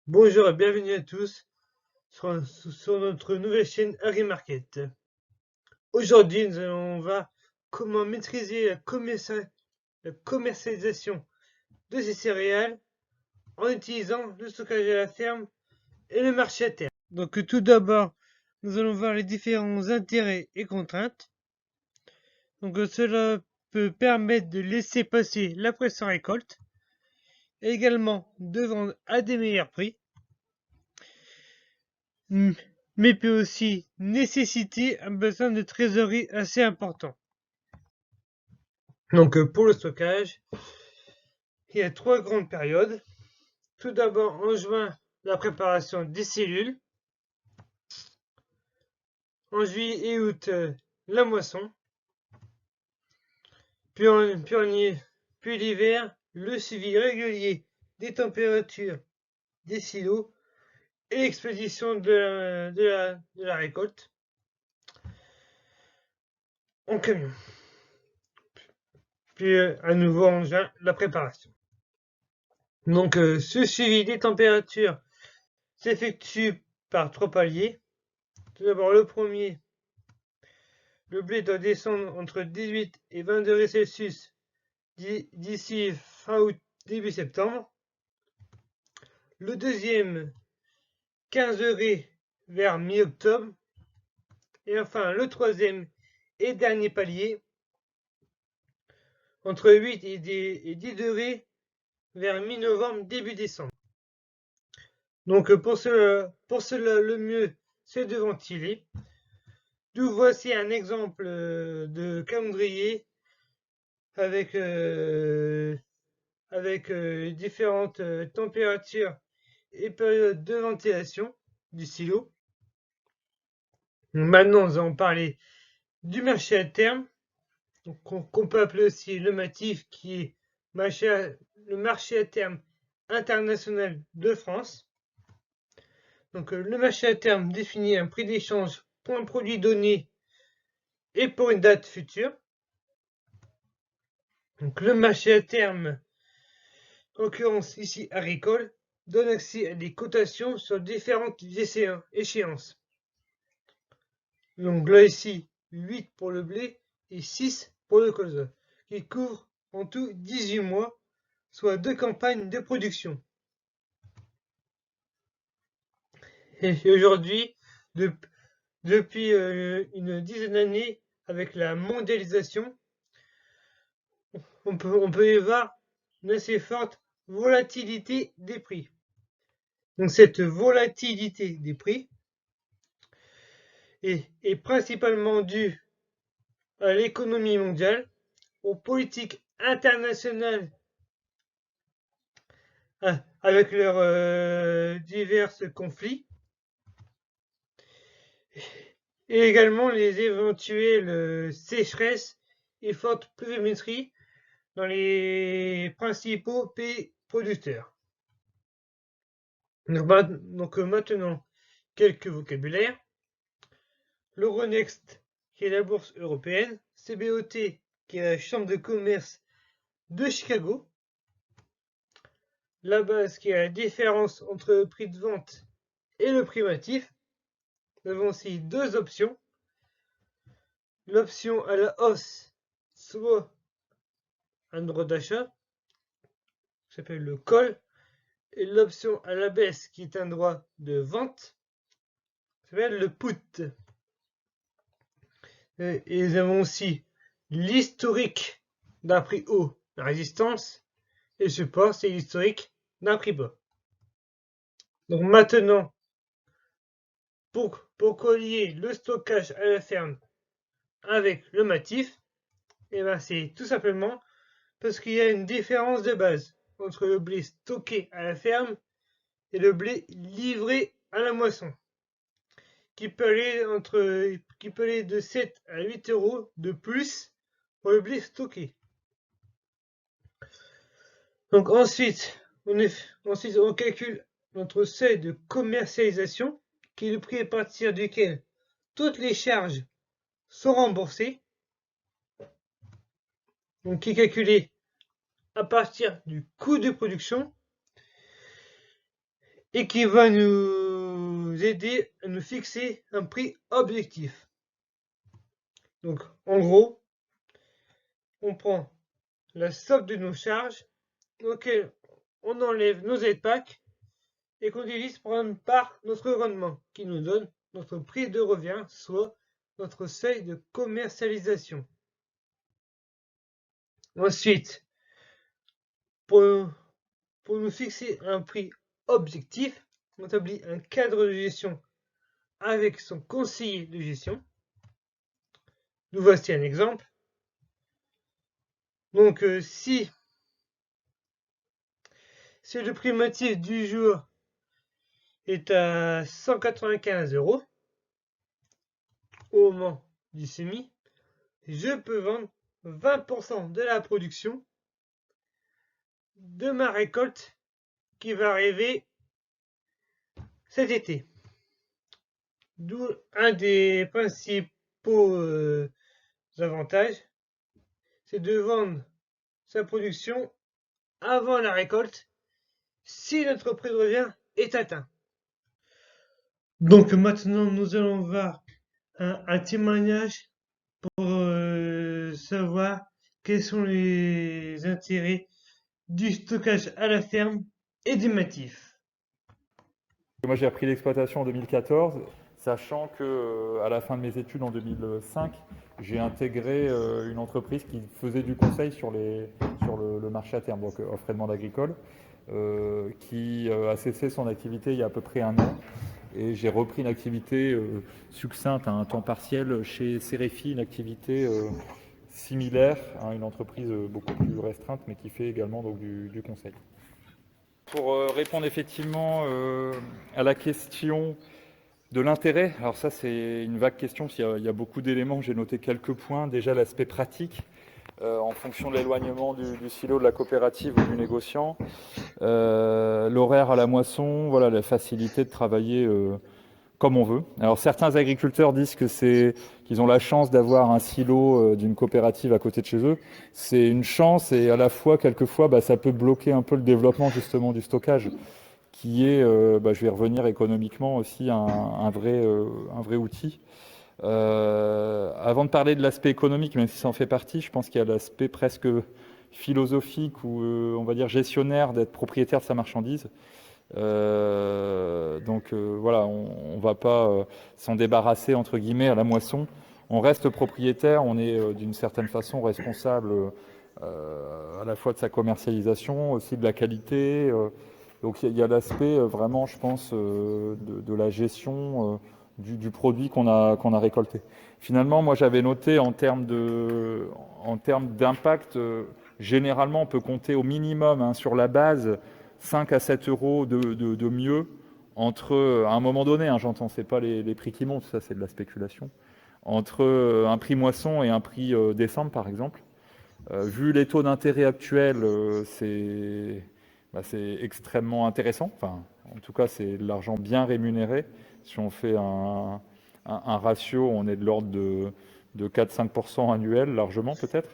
Bonjour et bienvenue à tous sur notre nouvelle chaîne Harry Market. Aujourd'hui, nous allons voir comment maîtriser la commercialisation de ces céréales en utilisant le stockage à la ferme et le marché à terre. Donc tout d'abord, nous allons voir les différents intérêts et contraintes. Donc cela peut permettre de laisser passer la pression récolte, et également de vendre à des meilleurs prix, mais peut aussi nécessiter un besoin de trésorerie assez important. Donc pour le stockage, il y a trois grandes périodes. Tout d'abord en juin, la préparation des cellules. En juillet et août, la moisson. Puis l'hiver, le suivi régulier des températures des silos et l'expédition de la récolte en camion. Puis à nouveau en juin, la préparation. Donc ce suivi des températures s'effectue par trois paliers. Tout d'abord le premier, le blé doit descendre entre 18 et 20 degrés Celsius d'ici fin août, début septembre. Le deuxième, 15 degrés vers mi-octobre. Et enfin, le troisième et dernier palier, entre 8 et 10 degrés vers mi-novembre, début décembre. Donc pour cela, le mieux, c'est de ventiler. Nous voici un exemple de calendrier avec différentes températures et périodes de ventilation du silo. Maintenant, nous allons parler du marché à terme, qu'on peut appeler aussi le MATIF, qui est le marché à terme international de France. Donc, le marché à terme définit un prix d'échange pour un produit donné et pour une date future. Donc, le marché à terme, en l'occurrence ici agricole, donne accès à des cotations sur différentes échéances. Donc là ici, 8 pour le blé et 6 pour le colza, qui couvrent en tout 18 mois, soit 2 campagnes de production. Et aujourd'hui, depuis une dizaine d'années, avec la mondialisation, on peut y voir une assez forte volatilité des prix. Donc cette volatilité des prix est principalement due à l'économie mondiale, aux politiques internationales avec leurs divers conflits, et également les éventuelles sécheresses et fortes pluviométries dans les principaux pays producteurs. Donc maintenant, quelques vocabulaires. L'Euronext, qui est la bourse européenne. CBOT, qui est la chambre de commerce de Chicago. La base, qui est la différence entre le prix de vente et le prix natif. Nous avons aussi deux options. L'option à la hausse, soit un droit d'achat, qui s'appelle le call, et l'option à la baisse, qui est un droit de vente, qui s'appelle le put. Et nous avons aussi l'historique d'un prix haut, la résistance, et le support, c'est l'historique d'un prix bas. Donc maintenant, pour collier le stockage à la ferme avec le matif, et ben c'est tout simplement parce qu'il y a une différence de base entre le blé stocké à la ferme et le blé livré à la moisson, qui peut aller de 7 à 8 euros de plus pour le blé stocké. Donc ensuite, on calcule notre seuil de commercialisation, qui est le prix à partir duquel toutes les charges sont remboursées, donc qui est calculé à partir du coût de production et qui va nous aider à nous fixer un prix objectif. Donc, en gros, on prend la somme de nos charges, auquel on enlève nos aides-pack et qu'on divise par notre rendement, qui nous donne notre prix de revient, soit notre seuil de commercialisation. Ensuite, pour nous fixer un prix objectif, on établit un cadre de gestion avec son conseiller de gestion. Nous voici un exemple. Donc, si le prix motif du jour est à 195 € au moment du semis, je peux vendre 20% de la production de ma récolte qui va arriver cet été. D'où un des principaux avantages, c'est de vendre sa production avant la récolte si notre prix de revient est atteint. Donc maintenant, nous allons voir un témoignage pour savoir quels sont les intérêts du stockage à la ferme et du matif. Moi, j'ai appris l'exploitation en 2014, sachant que à la fin de mes études en 2005, j'ai intégré une entreprise qui faisait du conseil sur le marché à terme, donc offre et demande agricole, qui a cessé son activité il y a à peu près un an. Et j'ai repris une activité succincte à un temps partiel chez Cerefi, une activité similaire à une entreprise beaucoup plus restreinte, mais qui fait également donc, du conseil. Pour répondre effectivement à la question de l'intérêt, alors ça c'est une vague question, il y a beaucoup d'éléments, j'ai noté quelques points. Déjà l'aspect pratique, en fonction de l'éloignement du silo de la coopérative ou du négociant, l'horaire à la moisson, voilà, la facilité de travailler comme on veut. Alors certains agriculteurs disent qu'ils ont la chance d'avoir un silo d'une coopérative à côté de chez eux. C'est une chance et à la fois, quelquefois, ça peut bloquer un peu le développement justement du stockage, qui est, je vais revenir économiquement aussi, un vrai outil. Avant de parler de l'aspect économique, même si ça en fait partie, je pense qu'il y a l'aspect presque philosophique ou on va dire gestionnaire d'être propriétaire de sa marchandise. Voilà, on ne va pas s'en débarrasser entre guillemets à la moisson. On reste propriétaire, on est d'une certaine façon responsable à la fois de sa commercialisation, aussi de la qualité. Donc il y a l'aspect vraiment, je pense, de la gestion du produit qu'on a récolté. Finalement, moi j'avais noté en termes d'impact, généralement on peut compter au minimum sur la base 5 à 7 € de mieux entre, à un moment donné, j'entends, c'est pas les prix qui montent, ça c'est de la spéculation, entre un prix moisson et un prix décembre par exemple. Vu les taux d'intérêt actuels, c'est extrêmement intéressant. Enfin, en tout cas, c'est de l'argent bien rémunéré. Si on fait un ratio, on est de l'ordre de 4-5% annuel, largement peut-être.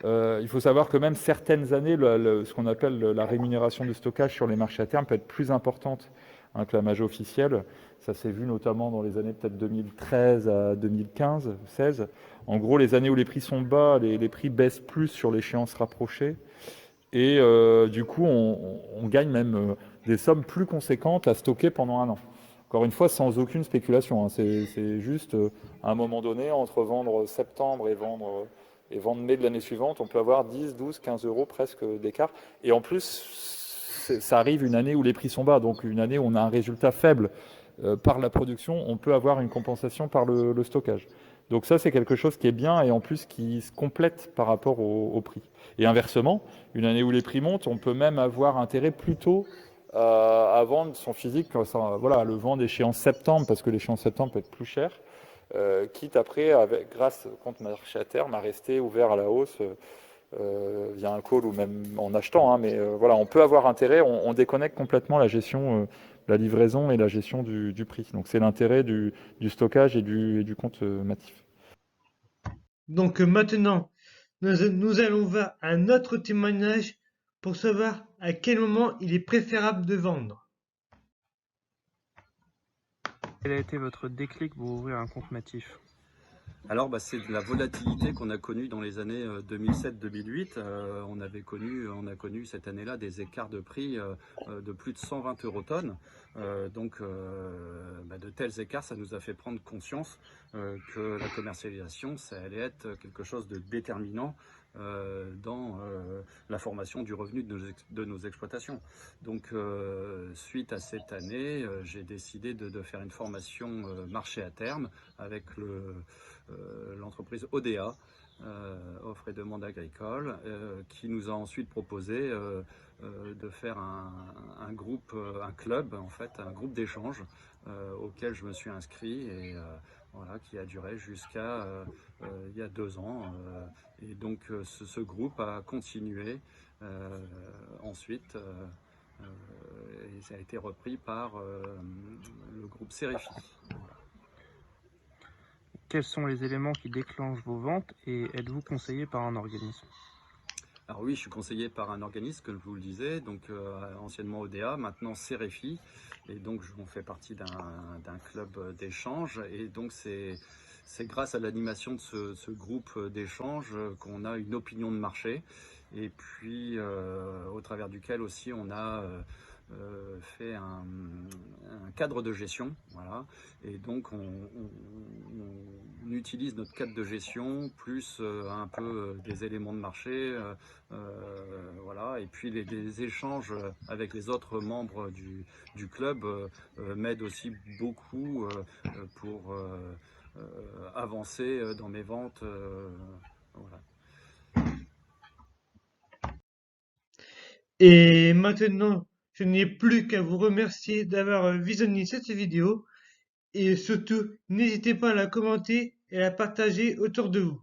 Il faut savoir que même certaines années, ce qu'on appelle la rémunération de stockage sur les marchés à terme peut être plus importante que la majo officielle. Ça s'est vu notamment dans les années peut-être 2013 à 2015, 16. En gros, les années où les prix sont bas, les prix baissent plus sur l'échéance rapprochée. Et du coup, on gagne même des sommes plus conséquentes à stocker pendant un an. Encore une fois, sans aucune spéculation. C'est juste, à un moment donné, entre vendre septembre et vendre mai de l'année suivante, on peut avoir 10, 12, 15 € presque d'écart. Et en plus, ça arrive une année où les prix sont bas, donc une année où on a un résultat faible par la production, on peut avoir une compensation par le stockage. Donc ça, c'est quelque chose qui est bien et en plus qui se complète par rapport au prix. Et inversement, une année où les prix montent, on peut même avoir intérêt plutôt à vendre son physique, voilà, le vendre échéance septembre, parce que l'échéance septembre peut être plus cher, quitte après, grâce au compte marché à terme, à rester ouvert à la hausse via un call ou même en achetant. Mais voilà, on peut avoir intérêt, on déconnecte complètement la gestion, la livraison et la gestion du prix. Donc c'est l'intérêt du stockage et du compte matif. Donc maintenant, nous allons voir un autre témoignage pour savoir à quel moment il est préférable de vendre. Quel a été votre déclic pour ouvrir un compte Matif? Alors, c'est de la volatilité qu'on a connue dans les années 2007-2008. On a connu cette année-là des écarts de prix de plus de 120 eurotonnes. De tels écarts, ça nous a fait prendre conscience que la commercialisation, ça allait être quelque chose de déterminant dans la formation du revenu de nos exploitations. Donc, suite à cette année, j'ai décidé de faire une formation marché à terme avec l'entreprise ODA, Offre et Demande Agricole, qui nous a ensuite proposé de faire un groupe, un club, en fait, un groupe d'échange auquel je me suis inscrit et voilà, qui a duré jusqu'à il y a 2 ans. Et donc ce groupe a continué ensuite et ça a été repris par le groupe Serifi. Voilà. Quels sont les éléments qui déclenchent vos ventes et êtes-vous conseillé par un organisme? Alors oui, je suis conseillé par un organisme, comme je vous le disais, donc anciennement ODA, maintenant Serifi, et donc on fait partie d'un club d'échange, et donc c'est grâce à l'animation de ce groupe d'échange qu'on a une opinion de marché, et puis au travers duquel aussi on a fait un cadre de gestion, voilà, et donc on utilise notre cadre de gestion plus un peu des éléments de marché, voilà, et puis les échanges avec les autres membres du club m'aident aussi beaucoup pour avancer dans mes ventes, voilà. Et maintenant, je n'ai plus qu'à vous remercier d'avoir visionné cette vidéo et surtout, n'hésitez pas à la commenter et à la partager autour de vous.